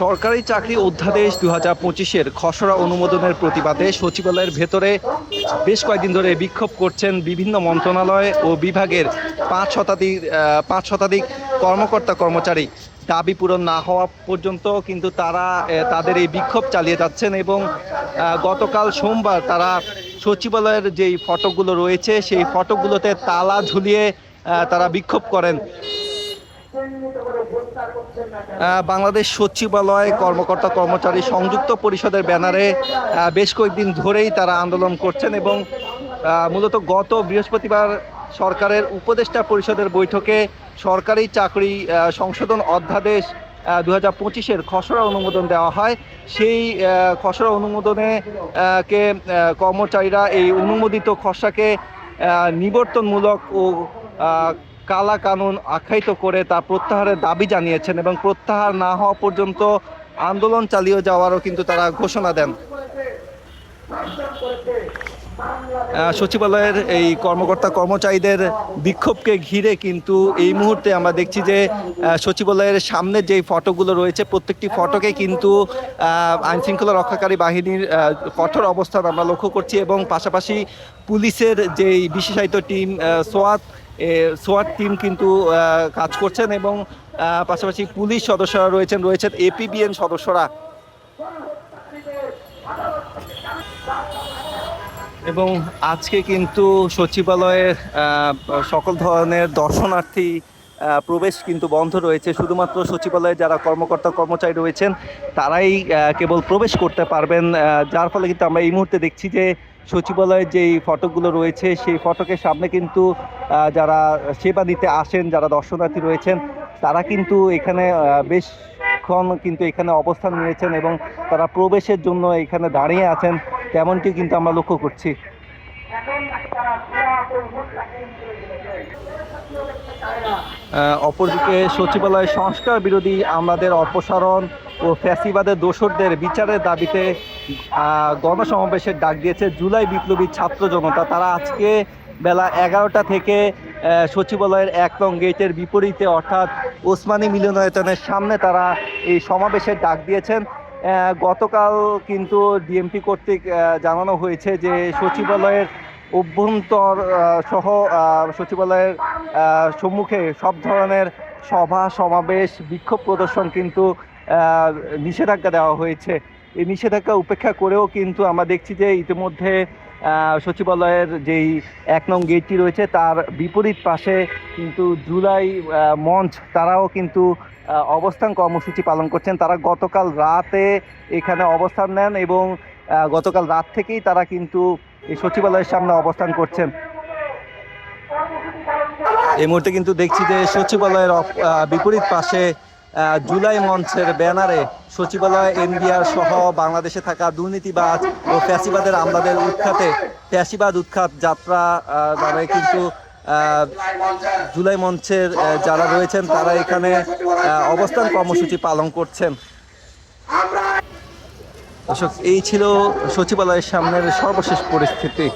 সরকারি চাকরি অধ্যাদেশ 2025-এর খসড়া অনুমোদনের প্রতিবাদে সচিবালয়ের ভেতরে বেশ কয়েকদিন ধরে বিক্ষোভ করছেন বিভিন্ন মন্ত্রণালয় ও বিভাগের 5 শতাধিক কর্মকর্তা কর্মচারী। দাবি পূরণ না হওয়া পর্যন্ত কিন্তু তারা তাদের এই বিক্ষোভ চালিয়ে যাচ্ছেন এবং গতকাল সোমবার তারা সচিবালয়ের যেই ফটকগুলো রয়েছে সেই ফটকগুলোতে তালা ঝুলিয়ে তারা বিক্ষোভ করেন। বাংলাদেশ সচিবালয় কর্মকর্তা কর্মচারী সংযুক্ত পরিষদের ব্যানারে বেশ কয়েকদিন ধরেই তারা আন্দোলন করছেন এবং মূলত গত বৃহস্পতিবার সরকারের উপদেষ্টা পরিষদের বৈঠকে সরকারি চাকরি সংশোধন অধ্যাদেশ 2025-এর খসড়া অনুমোদন দেওয়া হয়। সেই খসড়া অনুমোদনে কর্মচারীরা এই অনুমোদিত খসড়াকে নিবর্তনমূলক ও কালা কানুন আখ্যায়িত করে তা প্রত্যাহারের দাবি জানিয়েছেন এবং প্রত্যাহার না হওয়া পর্যন্ত আন্দোলন চালিয়ে যাওয়ারও কিন্তু তারা ঘোষণা দেন। সচিবালয়ের এই কর্মকর্তা কর্মচারীদের বিক্ষোভকে ঘিরে কিন্তু এই মুহূর্তে আমরা দেখছি যে সচিবালয়ের সামনে যেই ফটকগুলো রয়েছে প্রত্যেকটি ফটকে কিন্তু আইনশৃঙ্খলা রক্ষাকারী বাহিনীর কঠোর অবস্থান আমরা লক্ষ্য করছি এবং পাশাপাশি পুলিশের যেই বিশেষায়িত টিম সোয়াট টিম কিন্তু কাজ করছেন এবং পাশাপাশি পুলিশ সদস্যরা রয়েছেন এপিবিএন সদস্যরা এবং আজকে কিন্তু সচিবালয়ে সকল ধরনের দর্শনার্থী প্রবেশ কিন্তু বন্ধ রয়েছে। শুধুমাত্র সচিবালয়ে যারা কর্মকর্তা কর্মচারী রয়েছেন তারাই কেবল প্রবেশ করতে পারবেন, যার ফলে কিন্তু আমরা এই মুহূর্তে দেখছি যে সচিবালয়ের যেই ফটকগুলো রয়েছে সেই ফটকের সামনে কিন্তু যারা সেবা নিতে আসেন, যারা দর্শনার্থী রয়েছেন তারা কিন্তু এখানে বেশক্ষণ কিন্তু এখানে অবস্থান নিয়েছেন এবং তারা প্রবেশের জন্য এখানে দাঁড়িয়ে আছেন, তেমনটি কিন্তু আমরা লক্ষ্য করছি। অপরদিকে সচিবালয় সংস্কার বিরোধী আমলাদের অপসারণ ও ফ্যাসিবাদের দোসরদের বিচারের দাবিতে গণসমাবেশের ডাক দিয়েছে জুলাই বিপ্লবী ছাত্র জনতা। তারা আজকে বেলা 11টা থেকে সচিবালয়ের 1 নং গেটের বিপরীতে অর্থাৎ ওসমানী মিলনায়তনের সামনে তারা এই সমাবেশের ডাক দিয়েছেন। গতকাল কিন্তু ডিএমপি কর্তৃক জানানো হয়েছে যে সচিবালয়ের অভ্যন্তর সহ সচিবালয়ের সম্মুখে সব ধরনের সভা সমাবেশ বিক্ষোভ প্রদর্শন কিন্তু নিষেধাজ্ঞা দেওয়া হয়েছে। এই নিষেধাজ্ঞা উপেক্ষা করেও কিন্তু আমরা দেখছি যে ইতিমধ্যে সচিবালয়ের যেই 1 নং গেটটি রয়েছে তার বিপরীত পাশে কিন্তু জুলাই মঞ্চ তারাও কিন্তু অবস্থান কর্মসূচি পালন করছেন। তারা গতকাল রাতে এখানে অবস্থান নেন এবং গতকাল রাত থেকেই তারা কিন্তু এই সচিবালয়ের সামনে অবস্থান করছেন। এই মুহূর্তে কিন্তু দেখছি যে সচিবালয়ের বিপরীত পাশে জুলাই মঞ্চের ব্যানারে সচিবালয় এনবিআর সহ বাংলাদেশে থাকা দুর্নীতিবাজ ও ফ্যাসিবাদের আমলাদের উৎখাতে ফ্যাসিবাদ উৎখাত যাত্রা নামে কিন্তু জুলাই মঞ্চের যারা রয়েছেন তারা এখানে অবস্থান কর্মসূচি পালন করছেন। এই ছিল সচিবালয়ের সামনের সর্বশেষ পরিস্থিতি।